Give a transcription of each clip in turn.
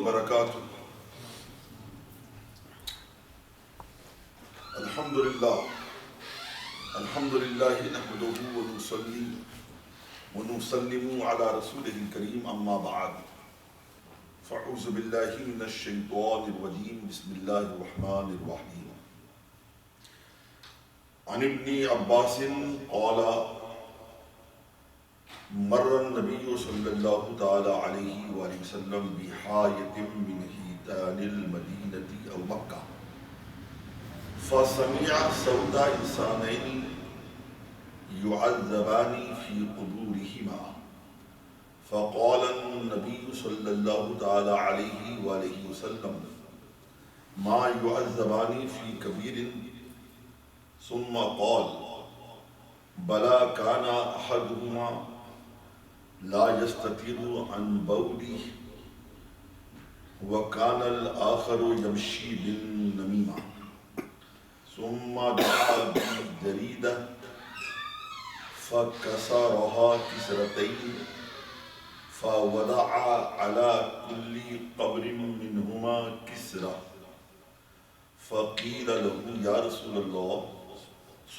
وبرکاتہ. الحمدللہ نحمده ونصلي ونسلم على رسوله الكريم اما بعد فاعوذ بالله من الشیطان الرجیم. بسم اللہ الرحمن الرحیم. عن ابن عباس قال مر النبي صلی اللہ تعالی علیہ وآلہ وسلم بحایۃ من حیطان المدینة او مکہ فسمع صوت انسانین يعذبان في قبورهما فقال النبي صلى الله تعالى عليه وآله وسلم ما يعذبان في كبير ثم قال بلى كان أحدهما لا يستتر عن بوله وكان الآخر يمشي بالنميمة ثم دعا بجريدة فكسرها كسرتين فوضع على كل قبر منهما كسرة فقيل له يا رسول الله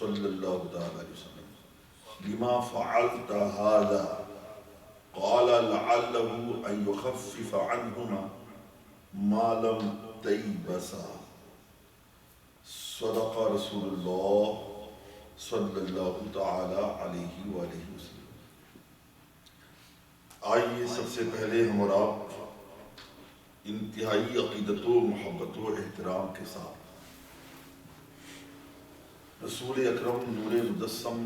صلى الله عليه وسلم لما فعلت هذا قال لعله أن يخفف عنهما ما لم تيبسا صدق رسول الله صلی اللہ تعالی علیہ وآلہ وسلم. آئیے سب سے پہلے ہم اور آپ انتہائی عقیدت و محبت و احترام کے ساتھ رسول اکرم نور مجسم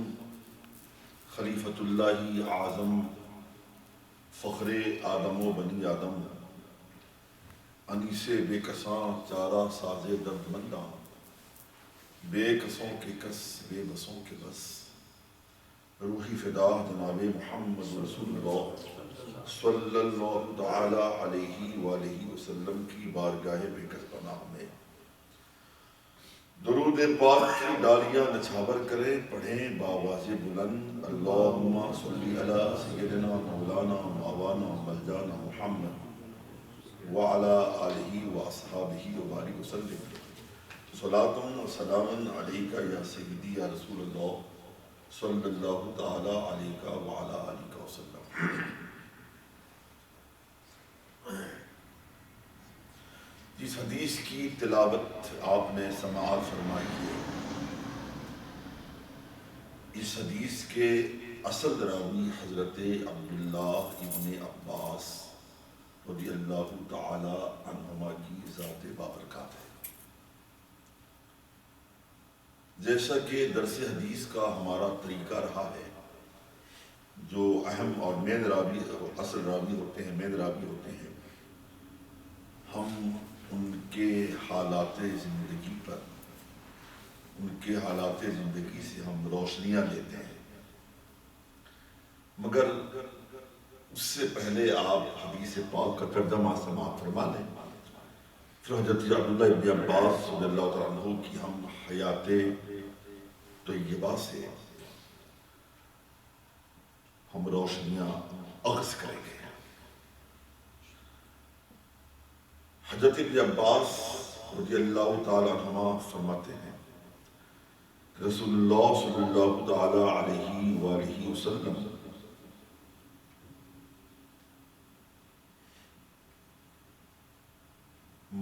خلیفۃ اللہ اعظم فخر آدم و بنی آدم انیس بے کساں چارہ ساز درد منداں بے کسوں کے کس بے بسوں کے بس روحی فدا جناب محمد رسول اللہ صلی اللہ تعالی علیہ وآلہ وسلم کی بارگاہ بے کس پناہ میں درود پاک کی ڈالیاں نچھاور کریں پڑھیں بآواز بلند اللہم صلی علی سیدنا مولانا مولانا ملجانا محمد وعلی آلہ واصحابہ وبارک وسلم. صلاۃ و سلام علیکہ یا سیدی یا رسول اللہ صلی اللہ تعالی علیہ وعلی آلہ وسلم. جس حدیث کی تلاوت آپ نے سماعت فرمائی ہے اس حدیث کے اصل راوی حضرت عبداللہ ابن عباس رضی اللہ تعالی عنہما کی ذات بابرکات ہے. جیسا کہ درس حدیث کا ہمارا طریقہ رہا ہے جو اہم اور مین راوی اصل راوی ہوتے ہیں مین راوی ہوتے ہیں ہم ان کے حالات زندگی پر ان کے حالات زندگی سے ہم روشنیاں لیتے ہیں. مگر اس سے پہلے آپ حدیث پاک کا ترجمہ سماعت فرما لیں پھر حضرت عبداللہ ابن عباس رضی اللہ تعالیٰ عنہ کی ہم حیات طیبہ سے ہم روشنیاں اخذ کریں گے. حضرت ابن عباس رضی اللہ تعالیٰ عنہ فرماتے ہیں رسول اللہ صلی اللہ تعالی علیہ وآلہ وسلم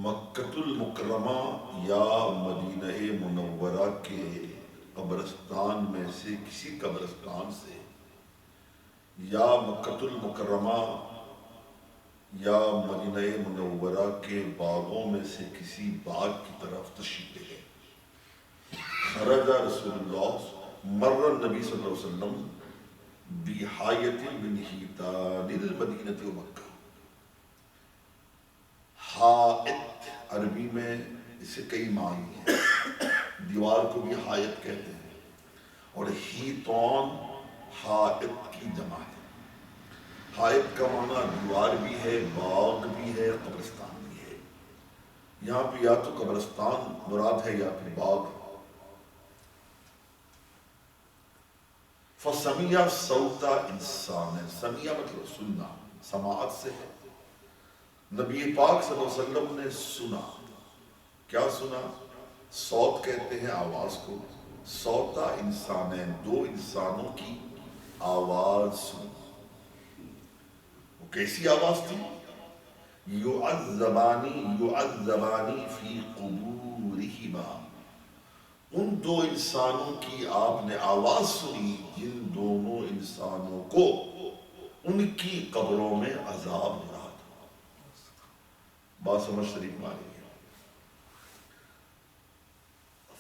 مکۃ المکرمہ یا مدینہ منورہ کے قبرستان میں سے کسی قبرستان سے یا مکۃ المکرمہ یا مدینہ منورہ کے باغوں میں سے کسی باغ کی طرف تشریف لے گئے. خرج رسول اللہ مر النبی صلی اللہ علیہ وسلم بحایۃ من حیطان المدینة ومکہ. حائط عربی میں اسے کئی معنی ہیں. دیوار کو بھی حائط کہتے ہیں اور حیطان حائط کی جمع ہے. حائط کا معنی دیوار بھی ہے باغ بھی ہے قبرستان بھی ہے. یہاں پہ یا تو قبرستان مراد ہے یا پھر باغ. فَسَمِيَ صَوْتَ إِنسَانٍ. سمیع مطلب سننا، سماعت سے ہے. نبی پاک صلی اللہ علیہ وسلم نے سنا. کیا سنا؟ صوت کہتے ہیں آواز کو. صوتا انسانین، دو انسانوں کی آواز سنی. وہ کیسی آواز تھی؟ یعذبانی فی قبورہما، ان دو انسانوں کی آپ نے آواز سنی جن دونوں انسانوں کو ان کی قبروں میں عذاب ہو رہا تھا. بات سمجھ شریف مانی ہے.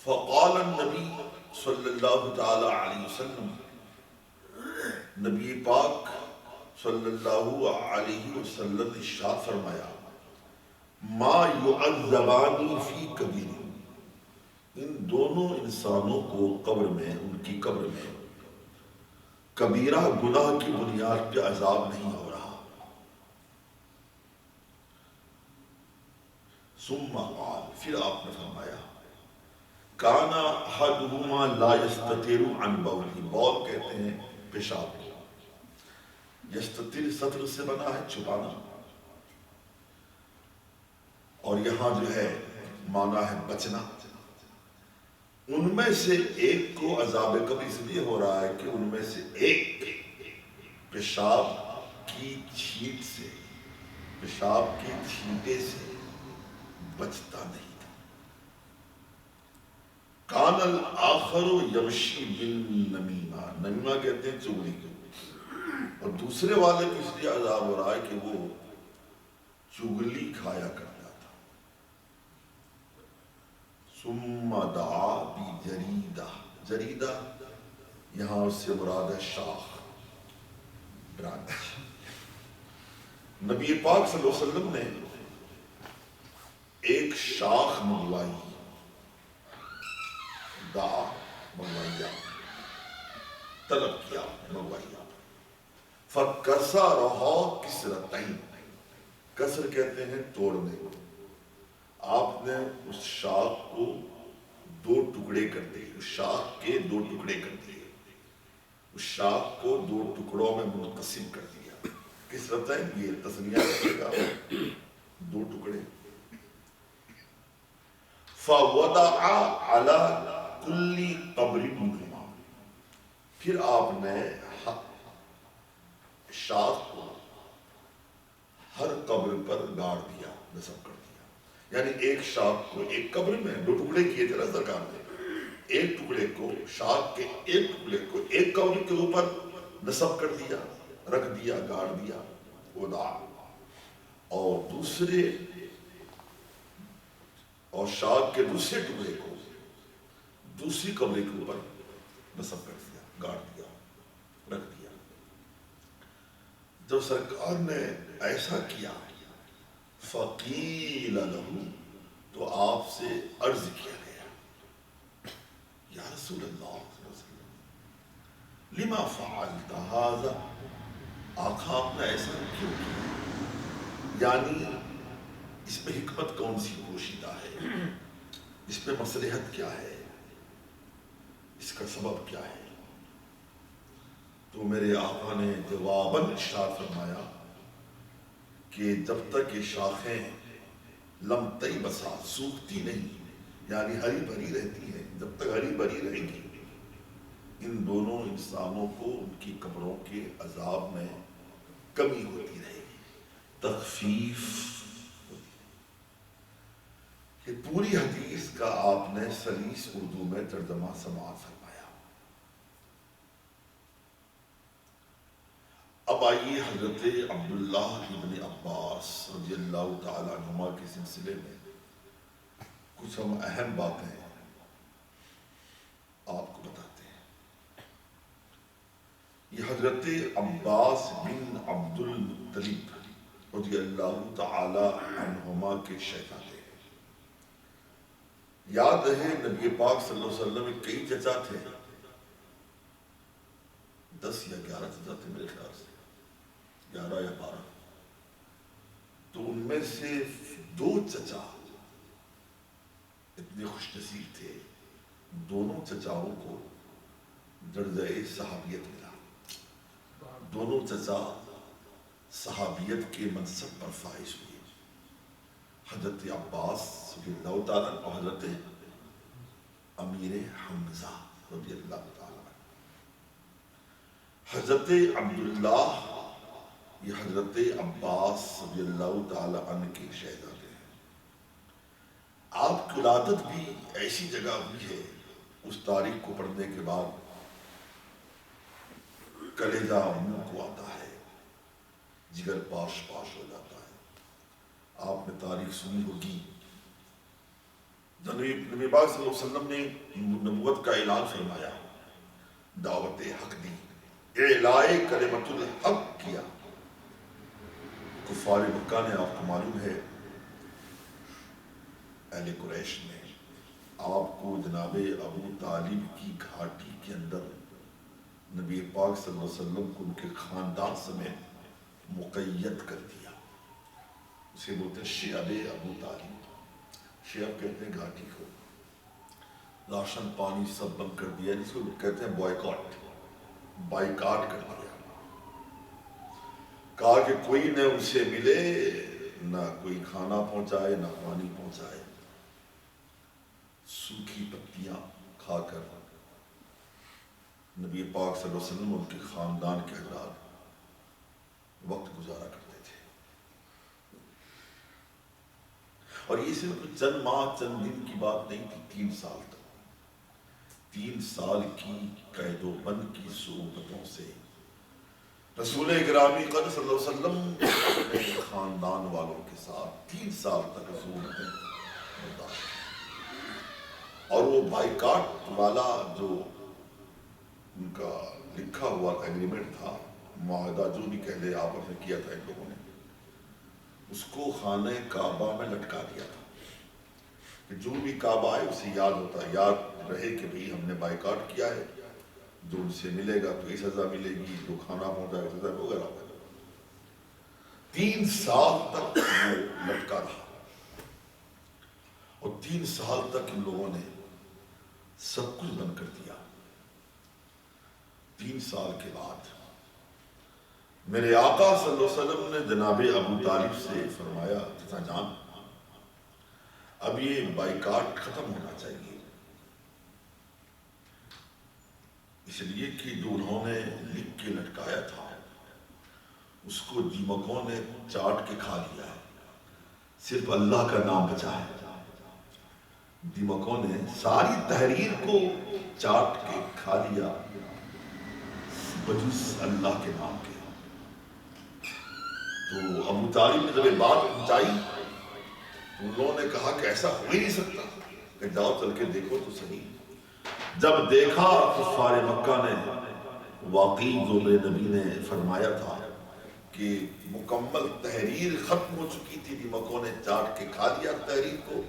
فقال النبی صلی اللہ تعالی علیہ وسلم، نبی پاک صلی اللہ علیہ وسلم نے ارشاد فرمایا، ما یعذبانی فی کبیر، ان دونوں انسانوں کو قبر میں، ان کی قبر میں کبیرہ گناہ کی بنیاد پہ عذاب نہیں ہو رہا. ثم قال، پھر آپ نے فرمایا، کانا احدہما لا یستتر عن بولہ، بول کہتے ہیں پیشاب کو، یستتر ستر سے بنا ہے چھپانا، اور یہاں جو ہے مانا ہے بچنا. ان میں سے ایک کو عذاب قبر اس لیے ہو رہا ہے کہ ان میں سے ایک پیشاب کی چھینٹ سے، پیشاب کے چھینٹے سے بچتا نہیں تھا. کان الآخر یمشی بالنمیمہ، نمیمہ کہتے ہیں چغلی کو، اور دوسرے والے کو اس لیے عذاب ہو رہا ہے کہ وہ چغلی کھایا کرتا تھا. ثم دعا بجریدہ، جریدہ یہاں اس سے مراد ہے شاخ، برانچ. نبی پاک صلی اللہ علیہ وسلم نے ایک شاخ منگوائی، دعا منگوائی، طلب کیا، منگوائی. فَكَسَرَهَا كِسْرَتَيْنِ، کسر کہتے ہیں توڑنے کو. آپ نے اس شاخ کو دو ٹکڑے کر دیے، اس شاخ کے دو ٹکڑے کر دیے، اس شاخ کو دو ٹکڑوں میں منقسم کر دیا. کسرتین یہ تسنیہ کرے گا، دو ٹکڑے. فَوَضَعَ عَلَى كُلِّ قَبْرٍ مُنْهُمَا، پھر آپ نے شاخ کو ہر قبر پر گاڑ دیا، نصب کر دیا. یعنی ایک شاخ کو ایک قبر میں دو ٹکڑے کیے تھے نا سرکار نے، ایک ٹکڑے کو، شاخ کے ایک ٹکڑے کو ایک قبر کے اوپر نصب کر دیا، رکھ دیا، گاڑ دیا. وضع، اور دوسرے، اور شاخ کے دوسرے ٹکڑے کو دوسری قبر کے اوپر نصب کر دیا، گاڑ دیا، رکھ دیا. جب سرکار نے ایسا کیا، فقیل لہ، تو آپ سے عرض کیا گیا، یا رسول اللہ صلی اللہ علیہ وسلم، لما فعلت ھذا، آقا آپ نے ایسا کیوں کیا؟ یعنی اس میں حکمت کون سی پوشیدہ ہے، اس میں مصلحت کیا ہے، اس کا سبب کیا ہے؟ تو میرے آقا نے جواباً ارشاد فرمایا کہ جب تک یہ شاخیں لم تیبسا، سوکھتی نہیں، یعنی ہری بھری رہتی ہیں، جب تک ہری بھری رہے گی، ان دونوں انسانوں کو ان کی قبروں کے عذاب میں کمی ہوتی رہے گی، تخفیف ہوتی رہے گی. یہ پوری حدیث کا آپ نے سلیس اردو میں ترجمہ سماعت فرمایا. اب آئیے حضرت عبداللہ ابن عباس رضی اللہ تعالی عنہما کے سلسلے میں کچھ ہم اہم باتیں آپ کو بتاتے ہیں. یہ حضرت عباس بن عبد المطلب رضی اللہ تعالی عنہما کے شہزادے ہیں. یاد ہے نبی پاک صلی اللہ علیہ وسلم میں کئی چچا تھے، 10 یا 11 چچا تھے میرے خیال سے، 11 یا 12. تو ان میں سے 2 چچا اتنے خوش نصیب تھے، دونوں چچاؤں کو درجہ صحابیت ملا. دونوں چچا صحابیت کے منصب پر فائز ہوئے. حضرت عباس رضی اللہ تعالیٰ عنہ اور حضرت امیر حمزہ رضی اللہ تعالیٰ عنہ. حضرت عبداللہ یہ حضرت عباس رضی اللہ تعالیٰ عنہ کے شہزادے ہیں. آپ کی ولادت بھی ایسی جگہ ہوئی ہے، اس تاریخ کو پڑھنے کے بعد کلیجہ منہ کو آتا ہے، جگر پاش پاش ہو جاتا ہے. آپ نے تاریخ سنی ہوگی، نبی پاک صلی اللہ علیہ وسلم نے نبوت کا اعلان فرمایا، دعوت حق دی، اعلائے کلمت الحق کیا. کفار مکہ نے، آپ کو معلوم ہے، اہل قریش نے آپ کو جناب ابو طالب کی گھاٹی کے اندر نبی پاک صلی اللہ علیہ وسلم کو ان کے خاندان سمیت مقید کر دیا. اسے بولتے ہیں شعب ابو طالب. شعب کہتے ہیں گھاٹی کو. راشن پانی سب بند کر دیا، جس کو کہتے ہیں بائیکاٹ کر دیا. کہا کہ کوئی نہ ان سے ملے، نہ کوئی کھانا پہنچائے، نہ پانی پہنچائے. سوکھی پتیاں کھا کر نبی پاک صلی اللہ علیہ وسلم اور ان کے خاندان کے افراد وقت گزارا کرتے تھے. اور یہ صرف چند ماہ چند دن کی بات نہیں تھی، 3 سال تک. 3 سال کی قید و بند کی صعوبتوں سے رسول اکرامی قدس صلی اللہ علیہ وسلم اپنے خاندان والوں کے ساتھ 3 سال تک صعوبتیں برداشت کی. اور وہ بائیکاٹ والا جو ان کا لکھا ہوا ایگریمنٹ تھا، معاہدہ جو بھی کہہ لے آپس میں کیا تھا ان لوگوں نے، اس کو خانہ کعبہ میں لٹکا دیا تھا کہ جو بھی کعبہ آئے اسے یاد رہے کہ بھئی ہم نے بائیکاٹ کیا ہے، جو ان سے ملے گا تو یہ سزا ملے گی، جو کھانا پہنچائے سزا وغیرہ وغیرہ. 3 سال تک وہ لٹکا رہا، اور 3 سال تک ان لوگوں نے سب کچھ بند کر دیا. 3 سال کے بعد میرے آقا صلی اللہ علیہ وسلم نے جناب ابو طالب سے فرمایا، چچا جان اب یہ بائیکاٹ ختم ہونا چاہیے، اس لیے کہ جو انہوں نے لکھ کے لٹکایا تھا اس کو دیمکوں نے چاٹ کے کھا لیا ہے، صرف اللہ کا نام بچا ہے. دیمکوں نے ساری تحریر کو چاٹ کے کھا لیا بجز اللہ کے نام کے. تو ابو طالب نے جب یہ بات پہنچائی تو انہوں نے کہا کہ ایسا ہو ہی نہیں سکتا، کہ جاؤ چل کے دیکھو تو صحیح. جب دیکھا کفار مکہ نے واقعی جو میرے نبی نے فرمایا تھا کہ مکمل تحریر ختم ہو چکی تھی، دیمکوں نے چاٹ کے کھا لیا تحریر کو،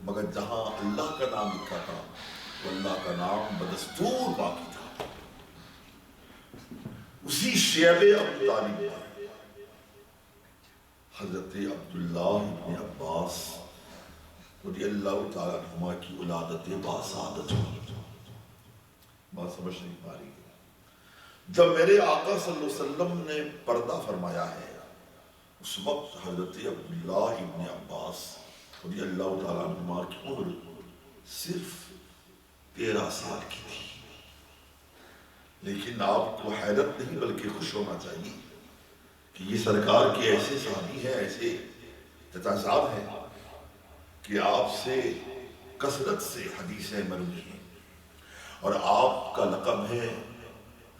مگر جہاں اللہ کا نام لکھا تھا وہ اللہ کا نام بدستور باقی تھا. اسی شعب ابو طالب پر حضرت عبداللہ ابن عباس رضی اللہ تعالیٰ عنہما کی ولادت باسعادت ہوئی. بات سمجھ نہیں پا رہی ہے. جب میرے آقا صلی اللہ علیہ وسلم نے پردہ فرمایا ہے، اس وقت حضرت عبداللہ ابن عباس رضی اللہ تعالیٰ عنہما کی عمر صرف 13 سال کی تھی. لیکن آپ کو حیرت نہیں بلکہ خوش ہونا چاہیے کہ یہ سرکار کے ایسے صحابی ہیں، ایسے چچازاد ہیں کہ آپ سے کثرت سے حدیثیں مروی ہیں، اور آپ کا لقب ہے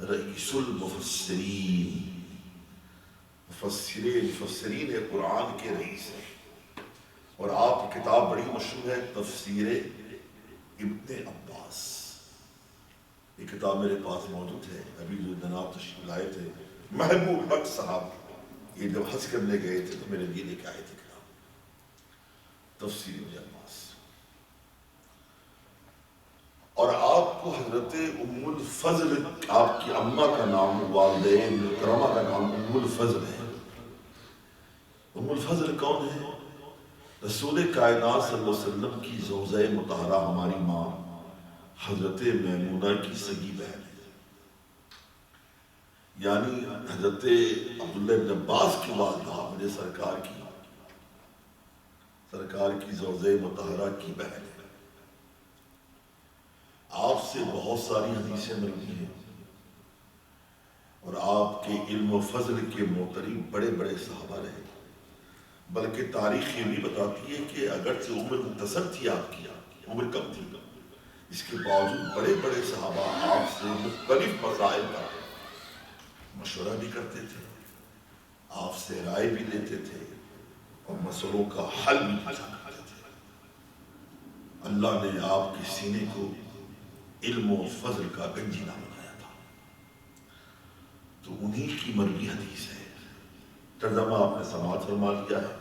رئیس المفسرین. مفسرین قرآن کے رئیس ہیں. اور آپ کی کتاب بڑی مشہور ہے، تفسیر ابن عباس. یہ کتاب میرے پاس موجود ہے. ابھی جو جناب تشریف لائے تھے محبوب حق صاحب، یہ جب حج کرنے گئے تھے تو میرے لیے لے کے آئے تھے کتاب تفسیر ابن عباس. اور آپ کو حضرت ام الفضل، آپ کی اماں کا نام، والدین محترمہ کا نام ام الفضل ہے. ام الفضل کون ہے؟ رسول کائنات صلی اللہ علیہ وسلم کی زوجہ مطہرہ، ہماری ماں حضرت میمونہ کی سگی بہن ہے. یعنی حضرت عبداللہ بن عباس کی والدہ میرے سرکار کی سرکار کی زوجہ مطہرہ کی بہن ہے. آپ سے بہت ساری حدیثیں ملتی ہیں اور آپ کے علم و فضل کے معترف بڑے بڑے صحابہ رہے. بلکہ تاریخ یہ بھی بتاتی ہے کہ اگرچہ عمر مختصر تھی آپ کی، عمر کم تھی، اس کے باوجود بڑے بڑے صحابہ آپ سے مختلف مسائل کا مشورہ بھی کرتے تھے، آپ سے رائے بھی لیتے تھے اور مسئلوں کا حل بھی پوچھا کرتے تھے. اللہ نے آپ کے سینے کو علم و فضل کا گنجینہ بنایا تھا. تو انہی کی مروی حدیث ہے. ترجمہ آپ نے سماعت فرما لیا ہے.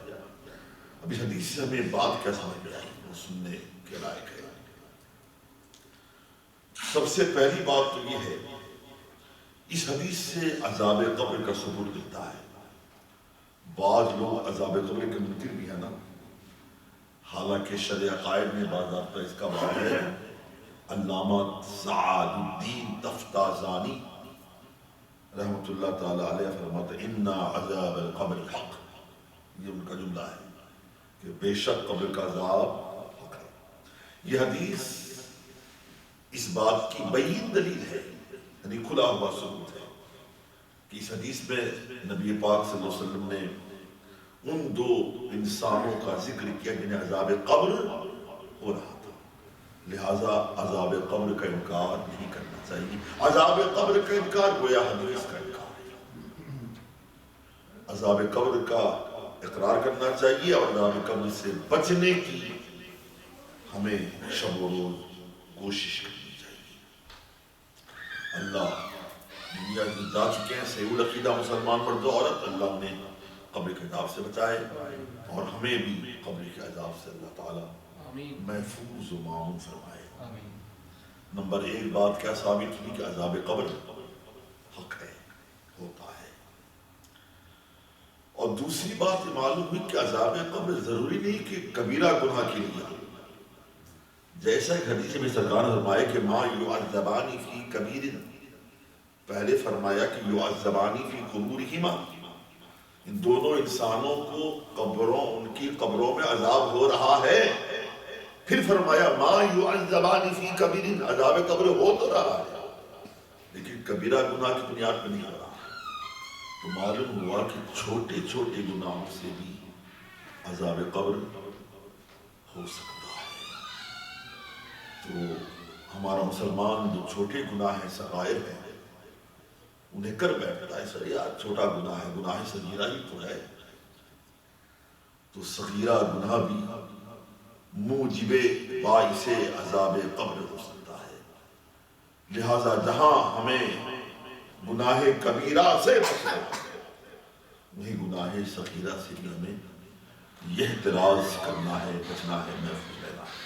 اب اس حدیث سے ہمیں بات کیا سمجھ میں آئی وہ سننے کے لائق ہے. سب سے پہلی بات تو یہ ہے، اس حدیث سے عذاب قبر کا ثبوت ملتا ہے. بعض لوگ عذاب قبر کے منکر بھی ہیں نا، حالانکہ شرع عقائد میں باضابطہ اس کا باب ہے. علامہ سعد الدین تفتازانی رحمۃ اللہ تعالی علیہ فرماتے ہیں اِنَّ عَذَابَ الْقَبْرِ حق. یہ ان کا جملہ ہے کہ بے شک قبر کا عذاب حق ہے. یہ حدیث اس بات کی بین دلیل ہے، یعنی کھلا ہوا ثبوت ہے کہ اس حدیث میں نبی پاک صلی اللہ علیہ وسلم نے ان دو انسانوں کا ذکر کیا جنہیں عذاب قبر ہو رہا تھا. لہذا عذاب قبر کا انکار نہیں کرنا چاہیے. عذاب قبر کا انکار گویا حدیث کا انکار ہے. عذاب قبر کا اقرار کرنا چاہیے اور عذاب قبر سے بچنے کی ہمیں شب و روز کوشش کرنی چاہیے. اللہ دنیا کی جا چکے ہیں صحیح العقیدہ مسلمان مرد و عورت، اللہ انہیں قبر کے عذاب سے بچائے اور ہمیں بھی قبر کے عذاب سے اللہ تعالی محفوظ و معمون فرمائے. نمبر ایک بات کیا ثابت ہوئی کہ عذاب قبر حق ہے، ہوتا ہے. اور دوسری بات یہ معلوم ہوئی کہ عذاب قبر ضروری نہیں کہ کبیرہ گناہ کے لیے. جیسا کہ حدیث میں سرکار نے فرمایا کہ ما یعذبان فی کبیر، پہلے فرمایا کہ یعذبان فی قبورہما، ان دونوں انسانوں کو ان کی قبروں میں عذاب ہو رہا ہے. پھر فرمایا ما یعذبان فی کبیر، عذاب قبر ہو تو رہا ہے لیکن کبیرہ گناہ کی بنیاد پہ نہیں ہو رہا. تو معلوم ہوا کہ چھوٹے چھوٹے گناہوں سے بھی عذاب قبر ہو سکتا ہے. تو ہمارا مسلمان جو چھوٹے گناہ ہیں، صغائر ہیں، انہیں کر بیٹھتا ہے سر یار چھوٹا گناہ ہے، گناہ صغیرہ ہی تو ہے. تو صغیرہ گناہ بھی موجب باعث عذاب قبر ہو سکتا ہے. لہذا جہاں ہمیں گناہ کبیرہ سے بچنا ہے وہی گناہ صغیرہ سے بھی ہمیں یہ احتراز کرنا ہے، بچنا ہے، محفوظ رہنا ہے.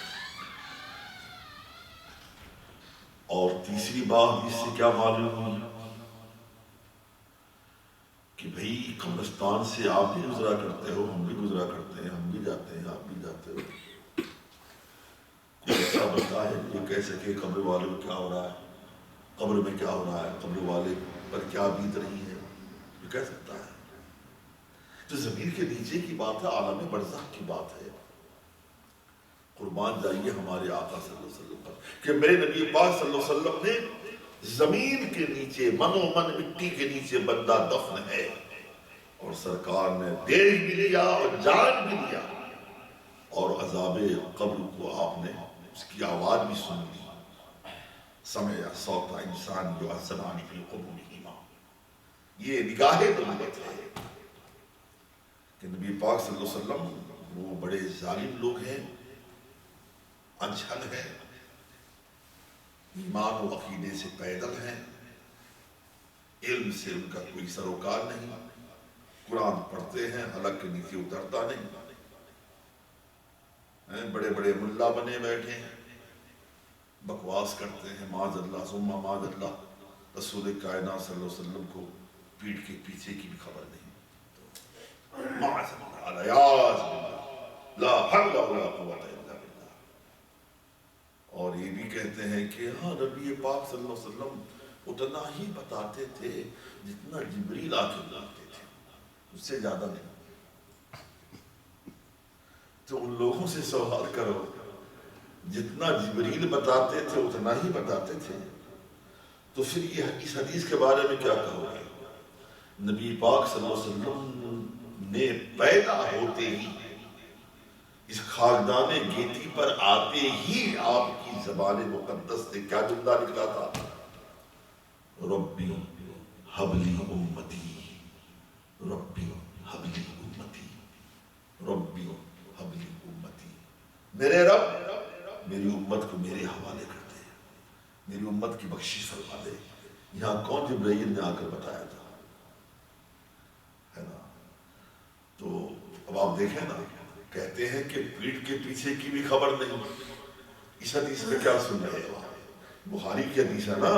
اور تیسری بات اس سے کیا معلوم ہوئی کہ بھئی قبرستان سے آپ بھی گزرا کرتے ہو، ہم بھی گزرا کرتے ہیں، ہم بھی جاتے ہیں، آپ بھی جاتے ہو. کوئی ایسا بنتا ہے جو کہہ سکے قبر والے کو کیا ہو رہا ہے، قبر میں کیا ہو رہا ہے، قبر والے پر کیا بیت رہی ہے، جو کہہ سکتا ہے؟ تو زمین کے نیچے کی بات ہے، عالم برزخ کی بات ہے. قربان جائیے ہمارے آقا صلی اللہ علیہ وسلم پر کہ میرے نبی پاک صلی اللہ علیہ وسلم نے زمین کے نیچے من و من مٹی کے نیچے بندہ دفن ہے اور سرکار نے دیکھ بھی لیا اور جان بھی لیا اور عذاب قبر کو آپ نے اس کی آواز بھی سن لی. سمع صوت انسان یعذبان فی قبورہما، یہ نگاہ نبوت ہے کہ نبی پاک صلی اللہ علیہ وسلم وہ بڑے ظالم لوگ ہیں، اجہل ہیں، ایمان و عقیدے سے پیدل ہیں، علم سے ان کا کوئی سروکار نہیں، قرآن پڑھتے ہیں حلق کے نیچے اترتا نہیں، بڑے بڑے ملا بنے بیٹھے ہیں، بکواس کرتے ہیں، معاذ اللہ ثم معاذ اللہ. رسول کائنات صلی اللہ علیہ وسلم کو پیٹھ کے پیچھے کی بھی خبر نہیں. معاذ اللہ، علیاذ باللہ، لا حول ولا قوت الا باللہ. اور یہ بھی کہتے ہیں کہ ہاں نبی پاک صلی اللہ علیہ وسلم اتنا ہی بتاتے تھے جتنا جبریل آ کے بتاتے تھے، اس سے زیادہ نہیں. تو ان لوگوں سے سوال کرو جتنا جبریل بتاتے تھے اتنا ہی بتاتے تھے، تو پھر یہ اس حدیث کے بارے میں کیا کہو گے؟ نبی پاک صلی اللہ علیہ وسلم نے پیدا ہوتے ہی اس خاکدان گیتی پر آتے ہی آپ کی زبان مقدس سے کیا جملہ نکلا تھا؟ ربی حبلی امتی، ربی حبلی امتی، ربی حبلی امتی، میرے رب میری امت کو میرے حوالے کر دے، میری امت کی بخشش فرما دے۔ یہاں کون جبرائیل نے آ کر بتایا تھا، ہے نا؟ تو اب آپ دیکھیں نا، کہتے ہیں کہ پیٹھ کے پیچھے کی بھی خبر نہیں۔ اس حدیث میں کیا سن رہے ہیں؟ بخاری کی حدیث ہے نا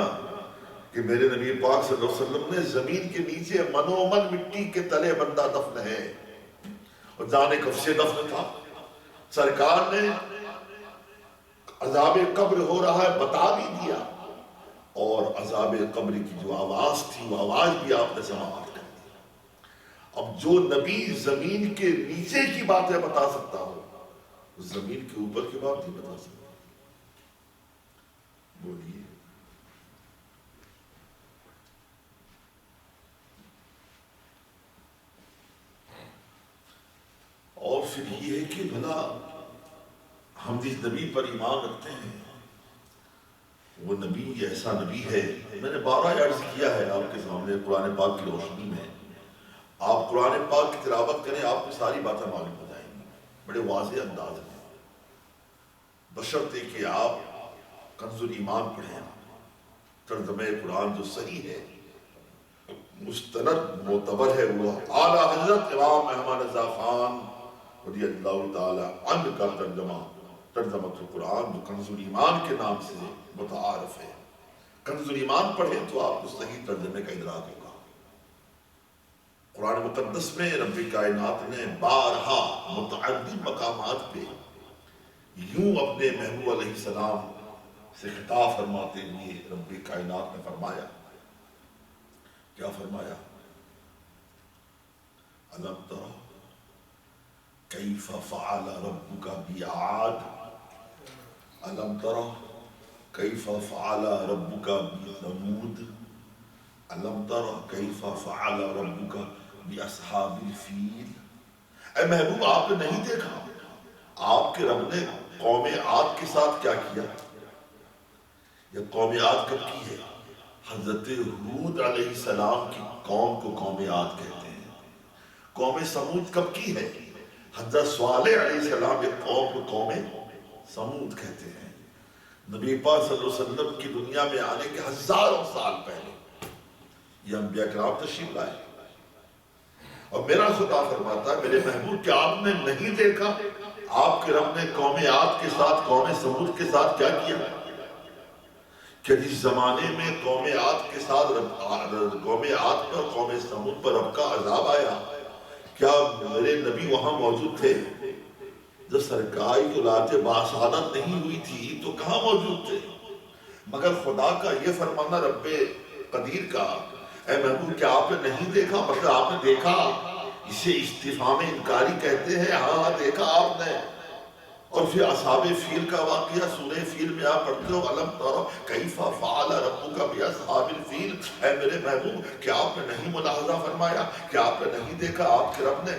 کہ میرے نبی پاک صلی اللہ علیہ وسلم نے زمین کے نیچے منومن مٹی کے تلے بندہ دفن ہے، اور جانے کب سے دفن تھا۔ سرکار نے عذاب قبر ہو رہا ہے بتا بھی دیا، اور عذاب قبر کی جو آواز تھی وہ آواز بھی آپ نے سماعت کر دی۔ اب جو نبی زمین کے نیچے کی باتیں بتا سکتا ہو، زمین کے اوپر کی بات نہیں بتا سکتا۔ بولیے اور پھر یہ ہے کہ بھلا ہم جس نبی پر ایمان رکھتے ہیں وہ نبی ایسا نبی ہے، میں نے بارہ عرض کیا ہے آپ کے سامنے قرآن پاک کی روشنی میں، آپ قرآن پاک کی تلاوت کریں آپ کو ساری باتیں معلوم ہو جائیں گی بڑے واضح انداز میں، بشرطے کہ آپ کنز الایمان پڑھیں، ترجمہ قرآن جو صحیح ہے، مستند معتبر ہے، وہ اعلیٰ حضرت امام احمد رضا خان رضی اللہ تعالی عنہ کا ترجمہ قرآن جو کنز الایمان کے نام سے متعارف ہے۔ کنز الایمان پڑھیں تو آپ کو صحیح ترجمے کا ادراک ہوگا۔ قرآن مقدس میں رب کائنات نے بارہا متعدد مقامات پہ یوں اپنے محبوب علیہ السلام سے خطاب فرماتے ہوئے رب کائنات نے فرمایا، کیا فرمایا؟ الم تر کیف فعل ربک بعاد، الم تر کیف فعل ربک بثمود، الم تر کیف فعل ربک باصحاب الفیل۔ اے محبوب آپ نے نہیں دیکھا آپ کے رب نے قوم عاد کے ساتھ کیا کیا؟ یہ قوم عاد کب کی ہے؟ حضرت ہود علیہ السلام کی قوم کو قوم عاد کہتے ہیں۔ قوم سمود کب کی ہے؟ حضرت صالح علیہ السلام کی قوم کو قوم سمود کہتے ہیں۔ نبی پاک صلی اللہ علیہ وسلم کی دنیا میں آنے کے ہزاروں سال پہلے یہ انبیاء کرام تشریف لائے، اور میرا خدا فرماتا ہے میرے محبوب کہ آپ نے نہیں دیکھا آپ کے رب نے قوم عاد کے ساتھ قوم سمود کے ساتھ کیا کیا؟ کہ جس زمانے میں قوم عاد کے ساتھ قوم عاد پر قوم سمود پر رب کا عذاب آیا، کیا میرے نبی وہاں موجود تھے؟ جب سرکار کی اولاد باسعادت نہیں ہوئی تھی تو کہاں موجود تھے؟ مگر خدا کا یہ فرمانا رب قدیر کا، اے محبوب کیا آپ نے نہیں دیکھا؟ مطلب آپ نے دیکھا، اسے استفہام انکاری کہتے ہیں، ہاں دیکھا آپ نے۔ اور پھر اصحاب فیل کا واقعہ سورہ فیل میں آپ پڑھتے ہو، الم تر کیف فعل ربک باصحاب الفیل۔ اے میرے محبوب کیا آپ نے نہیں ملاحظہ فرمایا، کیا آپ نے نہیں دیکھا آپ کے رب نے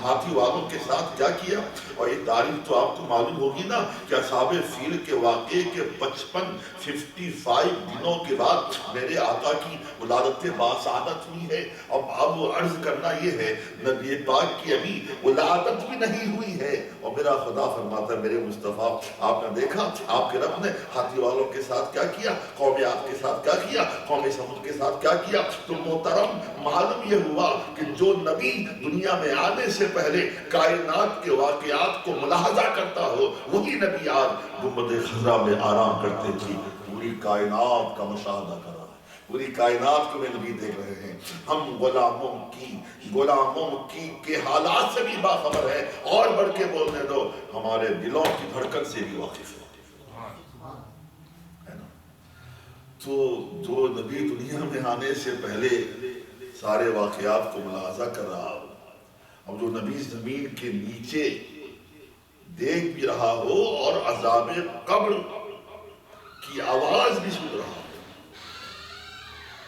ہاتھی والوں کے ساتھ کیا کیا؟ اور یہ تاریخ تو آپ کو معلوم ہوگی نا کہ اصحاب فیل کے واقعے کے 55 دنوں کے بعد میرے آقا کی ولادت باسعادت ہوئی ہے۔ اب وہ عرض کرنا یہ ہے نبی پاک کی ابھی ولادت بھی نہیں ہوئی ہے، اور میرا خدا فرماتا ہے میرے مصطفیٰ آپ نے دیکھا آپ کے رب نے ہاتھی والوں کے ساتھ کیا کیا، قوم عاد کے ساتھ کیا کیا، قوم سمود کے ساتھ کیا کیا؟ تو محترم معلوم یہ ہوا کہ جو نبی دنیا میں آنے سے پہلے کائنات کے واقعات کو ملاحظہ کرتا ہو وہی نبی آج گنبد خضرا میں آرام کرتے تھی۔ پوری کائنات کا مشاہدہ کر رہا ہے، پوری کائنات کو میں نبی دیکھ رہے ہیں۔ ہم غلاموں کی کے حالات سے بھی باخبر ہے، اور بڑھ کے بولنے دو ہمارے دلوں کی دھڑکن سے بھی واقف ہے نا؟ تو جو نبی دنیا میں آنے سے پہلے سارے واقعات کو ملاحظہ کر رہا ہو، اب جو نبی زمین کے نیچے دیکھ بھی رہا ہو اور عذاب قبر کی آواز بھی سن رہا ہو،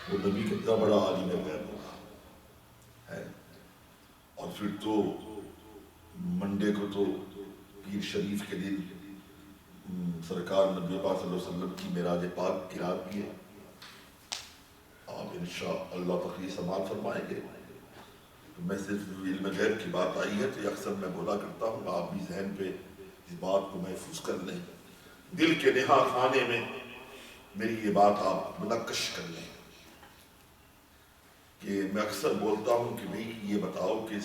وہ نبی کتنا بڑا عالم غیب ہوگا ہے۔ اور پھر تو منڈے کو تو پیر شریف کے دن سرکار نبی پاک صلی اللہ علیہ وسلم کی معراج پاک کی رات بھی ہے۔ آپ انشاءاللہ تقریر سماعت فرمائیں گے۔ تو میں صرف علم غیب کی بات آئی ہے تو اکثر میں بولا کرتا ہوں، آپ بھی ذہن پہ اس بات کو محفوظ کر لیں، دل کے نہا خانے میں میری یہ بات آپ منقش کر لیں کہ میں اکثر بولتا ہوں کہ بھئی یہ بتاؤ کہ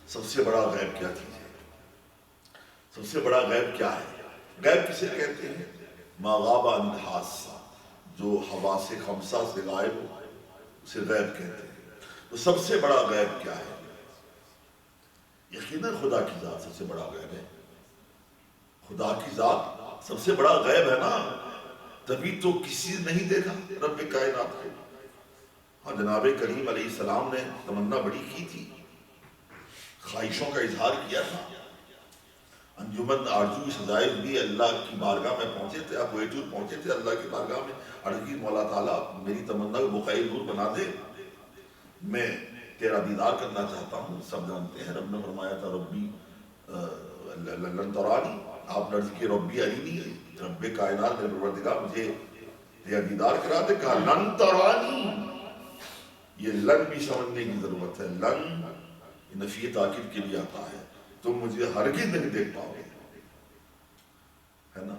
سب سے بڑا غیب کیا چیز ہے؟ سب سے بڑا غیب کیا ہے؟ غیب کسے کہتے ہیں؟ ما غاب عن الحاسہ، جو حواس خمسہ سے غائب ہو اسے غیب کہتے ہیں۔ تو سب سے بڑا غیب کیا ہے؟ یقیناً خدا کی ذات سب سے بڑا غیب ہے۔ خدا کی ذات سب سے بڑا غیب ہے نا، تبھی تو کسی نے نہیں دیکھا رب کائنات کو۔ ہاں جناب کریم علیہ السلام نے تمنا بڑی کی تھی، خواہشوں کا اظہار کیا تھا۔ انجمن آرزو سجائے ہوئی اللہ کی بارگاہ میں پہنچے تھے، آپ ویٹور پہنچے تھے اللہ کی بارگاہ میں، عرض کی مولا تعالیٰ میری تمنا کو بقعہ نور بنا دے، میں تیرا دیدار کرنا چاہتا ہوں۔ سب جانتے ہیں رب نے فرمایا تھا ربی لن ترانی، آپ نے عرض کی ربی ارینی، رب کائنات میرے پروردگار مجھے تیرا دیدار کرا دے، کہا لن ترانی۔ یہ لن بھی سمجھنے کی ضرورت ہے، لن نفی تاکید کے لیے آتا ہے، تم مجھے ہرگز نہیں دیکھ پاؤ گے، ہے نا؟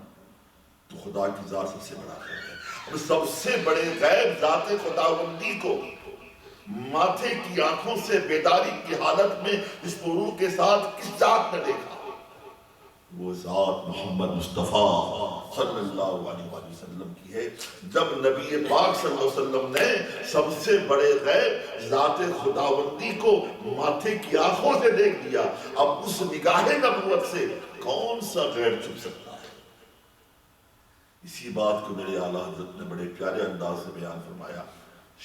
تو خدا کی ذات سب سے بڑا غیب ہے، اور سب سے بڑے غیب ذات خداوندی کو ماتھے کی آنکھوں سے بیداری کی حالت میں اس غرور کے ساتھ کس ذات نے دیکھا؟ وہ ذات محمد مصطفیٰ صلی اللہ علیہ وسلم کی ہے۔ جب نبی پاک صلی اللہ علیہ وسلم نے سب سے بڑے غیب ذات خداوندی کو ماتھے کی آنکھوں سے دیکھ لیا، اب اس نگاہ نبوت سے کون سا غیب چھپ سکتا ہے؟ اسی بات کو میرے اعلیٰ حضرت نے بڑے پیارے انداز سے بیان فرمایا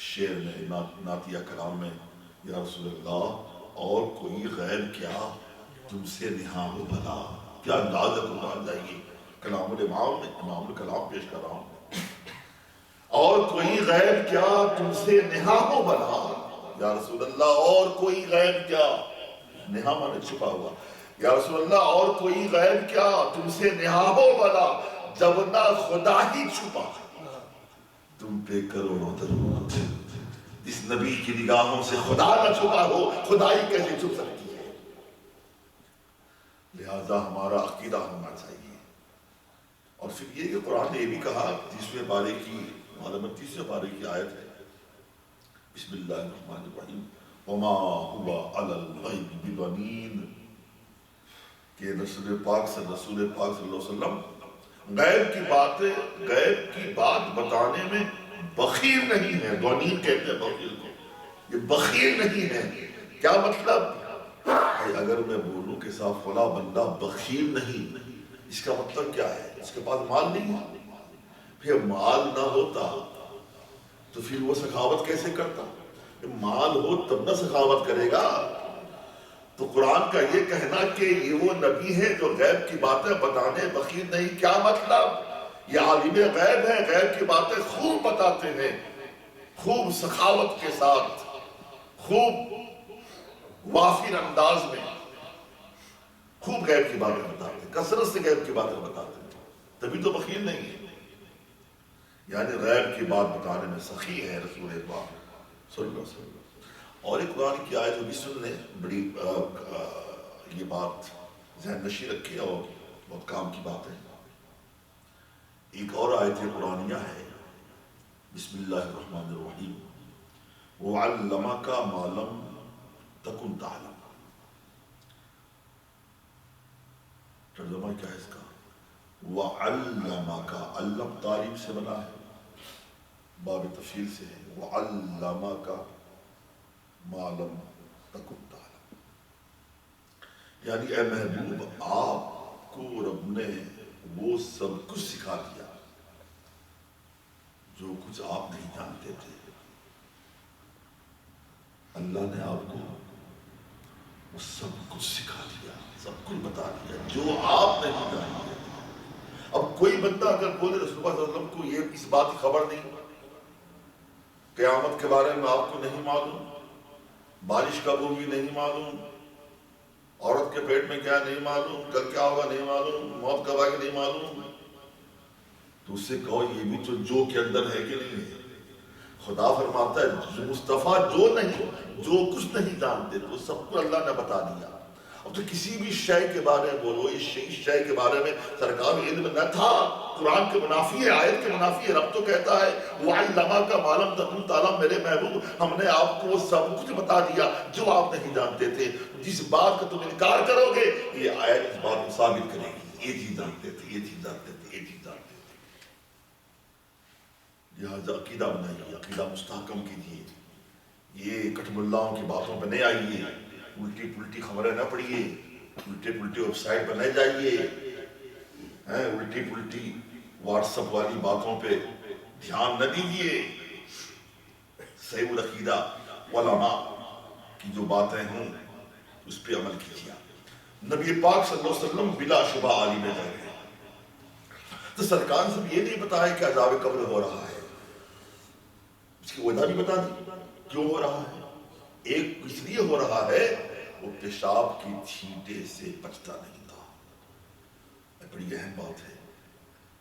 شعر میں، نعتیہ کلام میں، یا رسول اللہ اور کوئی غیب کیا تم سے نہاں ہو بھلا۔ کیا انداز ہے قرآن، جائیے کلام الامام میں امام الکلام پیش کر رہا ہوں۔ اور کوئی غیب کیا تم سے نہاں ہو بھلا، یا رسول اللہ اور کوئی غیب کیا، نہاں مانے چھپا ہوا، یا رسول اللہ اور کوئی غیب کیا تم سے نہاں ہو بھلا، جب نہ خدا ہی چھپا تم پہ کروڑوں درود۔ اس نبی کی نگاہوں سے خدا نہ چھپا ہو، خدائی کیسے چھپ سکتی ہے؟ لہذا ہمارا عقیدہ ہونا چاہیے۔ اور پھر یہ کہ قرآن نے یہ بھی کہا، 30ویں پارے کی 30ویں پارے کی آیت ہے، بسم اللہ الرحمن الرحیم، وما هو علی الغیب بضنین، کہ رسول پاک صلی اللہ علیہ وسلم غیب کی بات بتانے میں بخیل نہیں ہے۔ ضنین کہتے ہیں بخیل کو، یہ بخیل نہیں ہے۔ کیا مطلب؟ اگر میں بولوں کہ صاحب فلاں بندہ بخیل نہیں، اس کا مطلب کیا ہے؟ اس کے پاس مال نہیں ہے۔ پھر مال نہ ہوتا تو پھر وہ سخاوت کیسے کرتا؟ مال ہو تب نہ سخاوت کرے گا۔ تو قرآن کا یہ کہنا کہ یہ وہ نبی ہے جو غیب کی باتیں بتانے بخیل نہیں، کیا مطلب؟ یہ عالم غیب ہے، غیب کی باتیں خوب بتاتے ہیں، خوب سخاوت کے ساتھ، خوب وافر انداز میں، خوب غیب کی باتیں بتاتے ہیں، کثرت سے غیب کی باتیں بتاتے ہیں، تبھی تو بخیل نہیں ہے۔ یعنی غیب کی بات بتانے میں سخی ہے رسول پاک صلی اللہ علیہ وسلم۔ اور ایک قرآن کی آیت جو بھی سن لیں، بڑی یہ بات ذہن نشی رکھے اور بہت کام کی بات ہے۔ ایک اور آیت قرآنیہ ہے، بسم اللہ الرحمن الرحیم، وَعَلَّمَكَ مَا لَمْ تَكُنْ تَعْلَمُ۔ ترجمہ کیا ہے اس کا؟ وَعَلَّمَكَ، علم تعلیم سے بنا ہے، باب تفصیل سے ہے، وَعَلَّمَكَ مَا لَمْ تَكُنْ تَعْلَمُ، یعنی اے محبوب آپ کو رب نے وہ سب کچھ سکھا دیا جو کچھ آپ نہیں جانتے تھے۔ اللہ نے آپ کو وہ سب کچھ سکھا دیا، سب کچھ بتا دیا جو آپ نہیں جانتے۔ اب کوئی بندہ اگر بولے رسول اللہ صلی اللہ علیہ وسلم کو یہ اس بات کی خبر نہیں، قیامت کے بارے میں آپ کو نہیں معلوم، بارش کب ہوگی نہیں معلوم، عورت کے پیٹ میں کیا نہیں معلوم، کل کیا ہوگا نہیں معلوم، موت کب آئے گی نہیں معلوم، تو اس سے کہو یہ بھی تو جو کے اندر ہے کہ نہیں ہے۔ خدا فرماتا ہے مصطفیٰ جو کچھ نہیں جانتے تو سب کو اللہ نے بتا دیا۔ اب تو کسی بھی شے کے بارے میں بولو، اس شے کے بارے میں سرکار علم نہ تھا، قرآن کے منافی ہے، آیت کے منافی ہے۔ رب تو کہتا ہے وَعَلَّمَكَ مَا لَمْ تَكُنْ تَعْلَمْ، میرے محبوب ہم نے آپ کو سب کچھ بتا دیا جو آپ نہیں جانتے تھے۔ جس بات کا تم انکار کرو گے یہ آیت اس بات کو ثابت کرے گی، یہ چیز جانتے تھے، یہ چیز جانتے تھے، یہ چیز جانتے تھے۔ لہٰذا عقیدہ بنائیے، عقیدہ مستحکم کیجیے، یہ کٹ ملاؤں کی باتوں پہ نہیں آئیے، الٹی پلٹی خبریں نہ پڑھیے، الٹے پلٹی ویب سائٹ پہ نہ جائیے، الٹی پلٹی واٹس ایپ والی باتوں پہ دھیان نہ دیجیے۔ صحیح العقیدہ علماء کی جو باتیں ہوں اس پہ عمل کیجیے۔ نبی پاک صلی اللہ علیہ وسلم بلا شبہ عالم غیب ہے، تو سرکار نے سب یہ نہیں بتایا کہ عذاب قبر ہو رہا ہے، اس کی وجہ بھی بتا دی کیوں ہو رہا ہے۔ ایک اس لیے ہو رہا ہے وہ پیشاب کی چھینٹے سے بچتا نہیں تھا، بڑی اہم بات ہے۔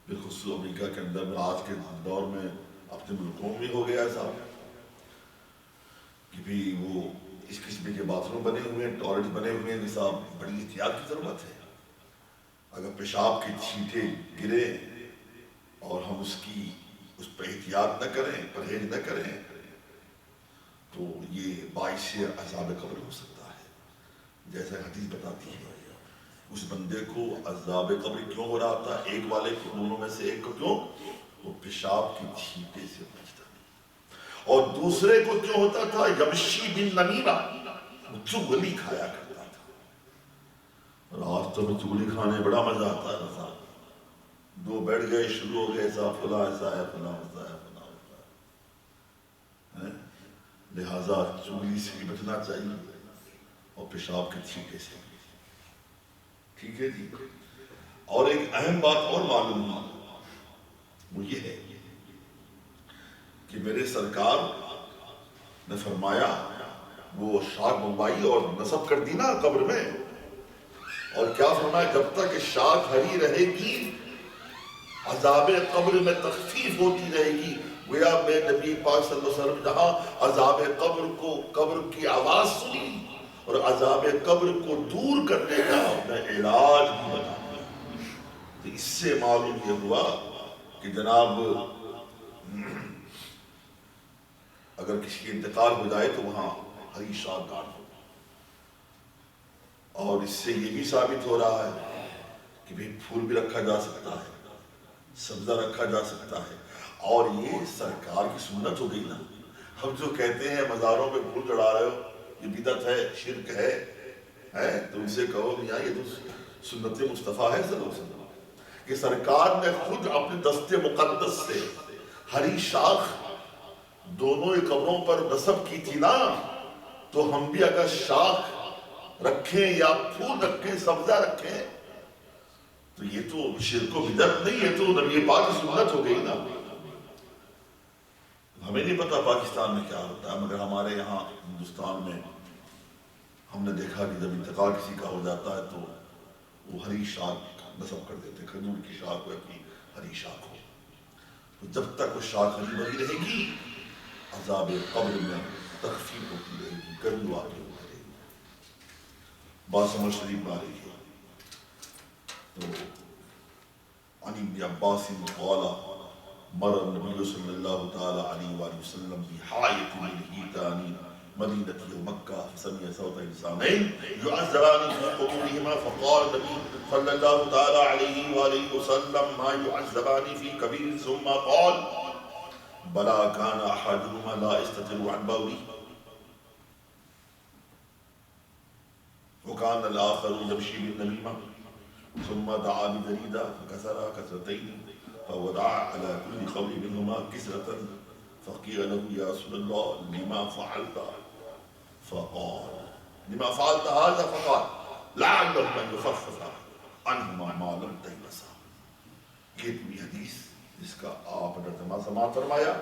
بالخصوص امریکہ کے اندر آج کے دور میں اپنے ملکوں میں ہو گیا ایسا کہ بھی وہ اس قسم کے باتھ روم بنے ہوئے ہیں، ٹوائلٹ بنے ہوئے ہیں، صاحب بڑی احتیاط کی ضرورت ہے۔ اگر پیشاب کی چھینٹے گرے اور ہم اس پہ احتیاط نہ کریں، پرہیز نہ کریں تو یہ باعث عذاب قبر ہو سکتا ہے۔ جیسا حدیث بتاتی ہے اس بندے کو عذاب قبر کیوں ہو رہا تھا، ایک والے کو، دونوں میں سے ایک کو کیوں، وہ پیشاب کی چھینٹے سے بچتا نہیں، اور دوسرے کو کیوں ہوتا تھا، یمشی بن نمیمہ، وہ چغلی کھایا کرتا تھا۔ اور آج تو چغلی کھانے بڑا مزہ آتا ہے صاحب، دو بیٹھ گئے شروع ہو گئے ایسا فلاں ایسا ہے، فلاں ایسا ہے، فلاں ایسا ہے۔ لہٰذا چغلی سے بھی بچنا چاہیے اور پیشاب کے چھینٹے سے، ٹھیک ہے جی۔ اور ایک اہم بات اور معلوم ہوئی، وہ یہ ہے کہ میرے سرکار نے فرمایا وہ شاخ منگوائی اور نصب کر دی نا قبر میں، اور کیا فرمایا جب تک کہ شاخ ہری رہے گی عذاب قبر میں تخفیف ہوتی رہے گی۔ گویا میں نبی پاک صلی اللہ علیہ وسلم جہاں عذاب قبر کی آواز سنی اور عذاب قبر کو دور کرنے کا اپنا علاج بھی بتا دیا، تو اس سے معلوم یہ ہوا کہ جناب اگر کسی کی انتقال ہو جائے تو وہاں ہری شاخ گاڑ ہو، اور اس سے یہ بھی ثابت ہو رہا ہے کہ بھی پھول بھی رکھا جا سکتا ہے، سبزہ رکھا جا سکتا ہے، اور یہ سرکار کی سنت ہو گئی نا۔ ہم جو کہتے ہیں مزاروں پہ پھول چڑھا رہے ہو یہ بدعت ہے، شرک ہے، تو ان سے کہو میاں یہ تو سنت مصطفیٰ ہے صلی اللہ علیہ وسلم کہ سرکار نے خود اپنے دست مقدس سے ہری شاخ دونوں قبروں پر نصب کی تھی نا، تو ہم بھی اگر شاخ رکھیں یا پھول رکھیں، سبزہ رکھیں، تو یہ تو شرک و بدعت نہیں، یہ تو نبی پاک کی سنت ہو گئی نا۔ ہمیں نہیں پتا پاکستان میں کیا ہوتا ہے، مگر ہمارے یہاں ہندوستان میں ہم نے دیکھا کہ جب انتقال کسی کا ہو جاتا ہے تو وہ ہری شاخ نصب کر دیتے، کھجور کی شاخ ہو یا کوئی ہری شاخ ہو، تو جب تک وہ شاخ ہری بھری رہے گی عذاب قبر میں تخفیف ہوتی رہے گی، گرمی واقع ہوتی رہے گی۔ بات سمجھ شریف میں آ رہی ہے۔ تو عن ابن عباس قال مر النبی صلی اللہ تعالی علیہ وآلہ وسلم بحائط من حیطان مدینة مکہ فسمع صوت انسانین يعذبان في قبورهما فقال النبي صلی اللہ تعالی علیہ وآلہ وسلم ما يعذبان في كبير ثم قال بلا كان احدهما لا يستتر عن بوله وكان الاخر يمشي بالنميمة ثم دعا بجريدة فكسرها كسرتين فوضع على كل قبر منهما كسرة فقيل له يا رسول الله لما فعلت فقال لما فعلت هذا فقال لعلهم ان يخفف عنهما ما لم تيبسا. یہ پوری حدیث جس کا آپ نے سماعت فرمایا،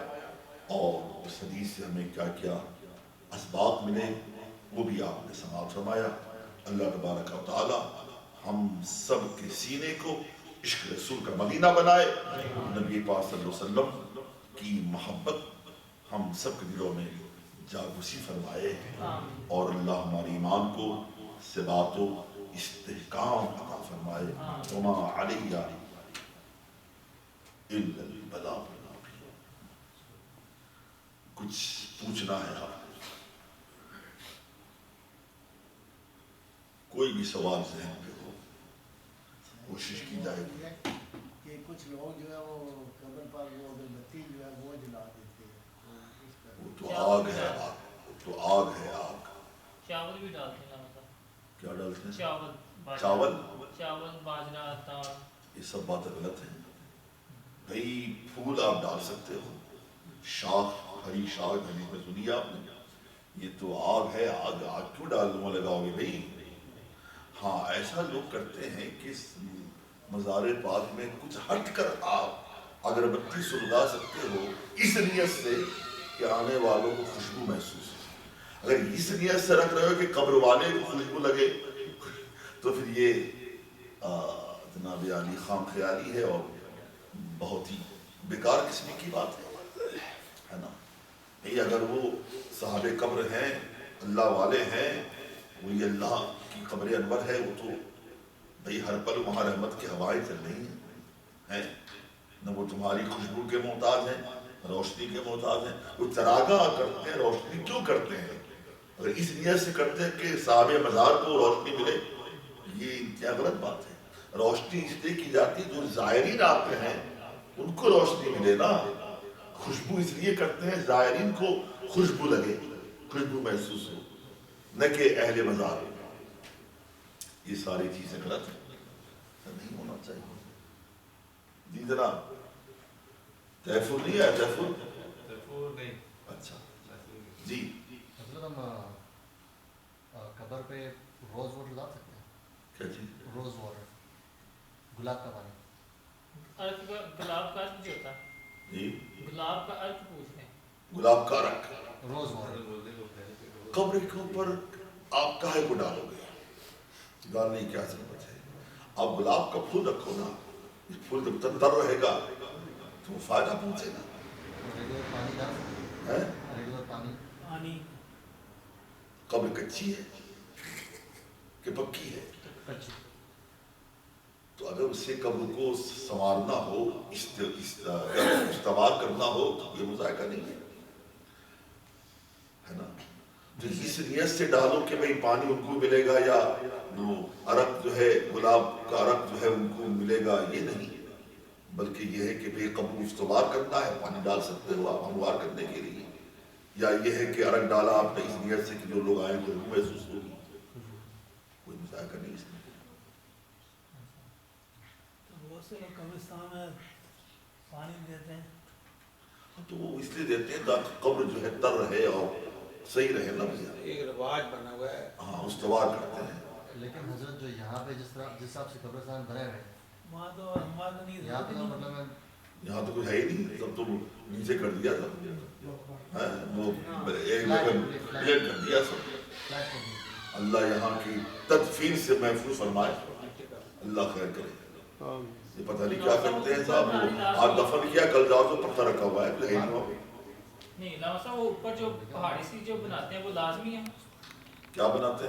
اور اس حدیث سے ہمیں کیا کیا اسباق ملے وہ بھی آپ نے سماعت فرمایا. اللہ تبارک و تعالی ہم سب کے سینے کو عشق رسول کا مدینہ بنائے، نبی پاک صلی اللہ علیہ وسلم کی محبت ہم سب کے دلوں میں جاگوسی فرمائے، اور اللہ ہمارے ایمان کو ثبات و استحکام عطا فرمائے. وما علیہ الا البلاغ. کچھ پوچھنا ہے آپ کوئی بھی سوال ذہن پہ ہو کوشش کی جائے گی. کہ کچھ لوگ جو ہے وہ قبر پر وہ بتی جو ہے وہ جلا دیتے ہیں، وہ تو آگ ہے، آگ وہ تو آگ ہے، آگ. چاول بھی ڈالتے ہیں نا، کیا ڈالتے ہیں؟ چاول چاول باجرہ آٹا. یہ سب باتیں غلط ہیں. بھئی پھول آپ ڈال سکتے ہو، شاخ ہری شاخ حدیث میں سنی آپ نے. یہ تو آگ ہے، آگ آگ کیوں ڈالوں لگاؤ گے بھئی؟ ہاں ایسا لوگ کرتے ہیں کہ مزار پاک میں کچھ ہٹ کر آپ اگربتی سلگا سکتے ہو اس نیت سے کہ آنے والوں کو خوشبو محسوس ہو. اگر اس نیت سے رکھ رہے ہو کہ قبر والے کو خوشبو لگے تو پھر یہ جناب عالی خام خیالی ہے اور بہت ہی بیکار قسم کی بات ہے نا. نہیں، اگر وہ صاحب قبر ہیں، اللہ والے ہیں، وہ یہ اللہ کی قبر انور ہے، وہ تو بھئی ہر پل وہاں رحمت کی ہوائیں چل رہی ہیں نہ وہ تمہاری خوشبو کے محتاج ہیں، روشنی کے محتاج ہیں. وہ چراغاں کرتے ہیں، روشنی کیوں کرتے ہیں؟ اگر اس نیت سے کرتے ہیں کہ صاحب مزار کو روشنی ملے، یہ کیا غلط بات ہے. روشنی اس لیے کی جاتی ہے جو زائرین آتے ہیں ان کو روشنی ملے نا. خوشبو اس لیے کرتے ہیں زائرین کو خوشبو لگے، خوشبو محسوس ہو، نہ کہ اہل مزار. یہ ساری چیزیں غلط ہیں، نہیں ہونا چاہیے. جی جناب تحفظ نہیں ہے؟ تحفظ نہیں. اچھا جی. حضرت ہم قبر پہ روز واٹر ڈال سکتے ہیں؟ کیا چیز؟ روز واٹر، گلاب کا پانی. گلاب کا عرق جو ہوتا ہے، جی گلاب کا عرق پوچھ ہیں. گلاب کا عرق روز واٹر قبر کے اوپر آپ کاہے کو ڈالو گے؟ ڈالنے کی کیا ضرورت ہے؟ آپ گلاب کا پھول رکھو نا، اس پھول جب تک تر رہے گا تو وہ فائدہ پہنچے گا. ریگولر پانی ڈال سکتے ہے ہیں؟ ریگولر پانی. قبر کچی ہے کہ پکی ہے؟ کچی. تو اگر اس سے قبر کو سنوارنا ہو، استوار کرنا ہو تو یہ مذائقہ نہیں ہے نا. تو اس نیت سے ڈالو کہ بھئی پانی ان کو ملے گا یا وہ عرق جو ہے گلاب کا عرق جو ہے ان کو ملے گا، یہ نہیں. بلکہ یہ ہے کہ بھئی قبر استوار کرنا ہے، پانی ڈال سکتے ہو آپ ہموار کرنے کے لیے. یا یہ ہے کہ عرق ڈالا آپ نے اس نیت سے کہ جو لوگ آئیں خوشبو محسوس ہوگی. کوئی مذائقہ نہیں اس میں. بہت سے لوگ قبرستان میں پانی دیتے ہیں تو وہ اس لیے دیتے ہیں تاکہ قبر جو ہے تر رہے اور صحیح رہے نا. ایک رواج بنا ہوا ہے. ہاں استوار کرتے ہیں. لیکن حضرت جو یہاں پہ جس حساب سے قبرستان بنے ہوئے ہیں، وہاں تو ہمارا تو نہیں یہاں پہ تو مطلب یہاں تو کچھ ہے ہی نہیں، سب تو نیچے کر دیا تھا، وہ ایک جگہ پلیٹ کر دیا سب. فلیٹ کر دیتے. اللہ یہاں کی تدفین سے محفوظ فرمائے، اللہ خیر کرے. یہ پتہ نہیں کیا کرتے ہیں صاحب. وہ آج دفن کیا، کل جاؤ تو پتہ رکھا ہوا ہے نہیں علامہ صاحب، وہ اوپر جو پہاڑی سی جو بناتے ہیں وہ لازمی ہے. کیا بناتے ہیں؟